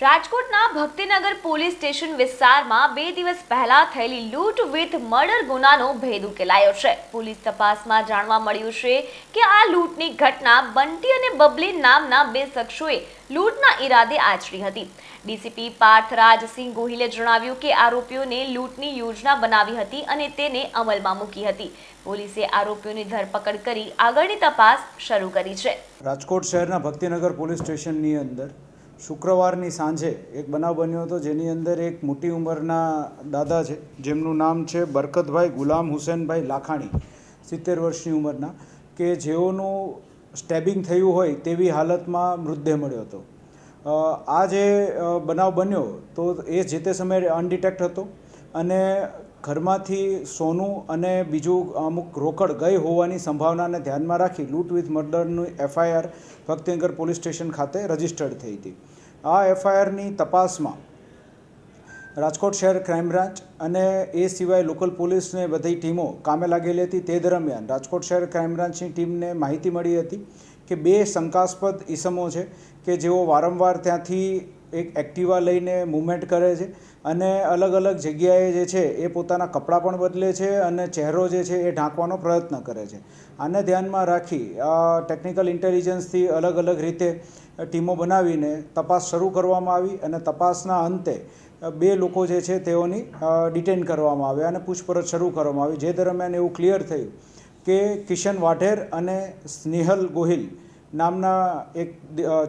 રાજકોટના Bhaktinagar police station વિસ્તારમાં 2 દિવસ પહેલા થયેલી લૂંટ વિથ મર્ડર ગુનાનો ભેદ ઉકેલાયો છે। પોલીસ તપાસમાં જાણવા મળ્યું છે કે આ લૂંટની ઘટના બંટી અને બબલી નામના 2 શખ્સોએ લૂંટના ઈરાદે આચરી હતી। ડીસીપી પાર્થરાજસિંહ ગોહિલે જણાવ્યું કે આરોપીઓને લૂંટની યોજના બનાવી હતી અને તેને અમલમાં મૂકી હતી। પોલીસે આરોપીઓની ધરપકડ કરી આગળની તપાસ શરૂ કરી છે। રાજકોટ શહેરના ભક્તિનગર પોલીસ સ્ટેશનની અંદર શુક્રવારની સાંજે એક બનાવ બન્યો હતો, જેની અંદર એક મોટી ઉંમરના દાદા છે, જેમનું નામ છે બરકતભાઈ ગુલામ હુસેનભાઈ લાખાણી, 70 વર્ષની ઉંમરના, કે જેઓનું સ્ટેબિંગ થયું હોય તેવી હાલતમાં મૃતદેહ મળ્યો હતો। આ જે બનાવ બન્યો તો એ જે તે સમયે અનડિટેક્ટ હતો અને ઘરમાંથી સોનું અને બીજું અમુક રોકડ ગઈ હોવાની સંભાવનાને ધ્યાનમાં રાખી લૂંટ વિથ મર્ડરની એફઆઈઆર ભક્તિનગર પોલીસ સ્ટેશન ખાતે રજીસ્ટર્ડ થઈ હતી। આ એફઆઈઆરની તપાસમાં રાજકોટ શહેર ક્રાઇમ બ્રાન્ચ અને એ સિવાય લોકલ પોલીસને બધી ટીમો કામે લાગેલી હતી। તે દરમિયાન રાજકોટ શહેર ક્રાઇમ બ્રાન્ચની ટીમને માહિતી મળી હતી કે 2 શંકાસ્પદ ઈસમો છે કે જેઓ વારંવાર ત્યાંથી એક એક્ટિવા લઈને મૂવમેન્ટ કરે છે અને અલગ અલગ જગ્યાએ જે છે એ પોતાના કપડાં પણ બદલે છે અને ચહેરો જે છે એ ઢાંકવાનો પ્રયત્ન કરે છે। આને ધ્યાનમાં રાખી ટેકનિકલ ઇન્ટેલિજન્સથી અલગ અલગ રીતે ટીમો બનાવીને તપાસ શરૂ કરવામાં આવી અને તપાસના અંતે 2 લોકો જે છે તેઓની ડિટેન કરવામાં આવ્યા અને પૂછપરછ શરૂ કરવામાં આવી। જે દરમિયાન એવું ક્લિયર થયું કે કિશન વાઢેર અને સ્નેહલ ગોહિલ નામના એક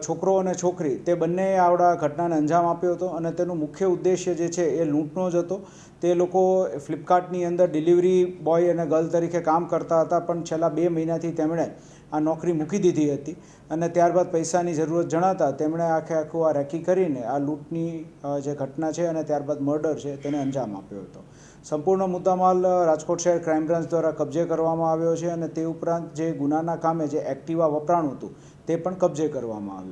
છોકરો અને છોકરી, તે બંનેએ આવડા ઘટનાને અંજામ આપ્યો હતો અને તેનું મુખ્ય ઉદ્દેશ્ય જે છે એ લૂંટનો જ હતો। તે લોકો ફ્લિપકાર્ટની અંદર ડિલિવરી બોય અને ગર્લ તરીકે કામ કરતા હતા, પણ છેલ્લા 2 મહિનાથી તેમણે આ નોકરી મૂકી દીધી હતી અને ત્યારબાદ પૈસાની જરૂરત જણાતા તેમણે આખું આ રેકી કરીને આ લૂંટની જે ઘટના છે અને ત્યારબાદ મર્ડર છે તેને અંજામ આપ્યો હતો। સંપૂર્ણ મુદ્દામાલ રાજકોટ શહેર ક્રાઇમ બ્રાન્ચ દ્વારા કબજે કરવામાં આવ્યો છે અને તે ઉપરાંત જે ગુનાના કામે જે એક્ટિવા વપરાણું હતું તે પણ કબજે કરવામાં આવ્યું।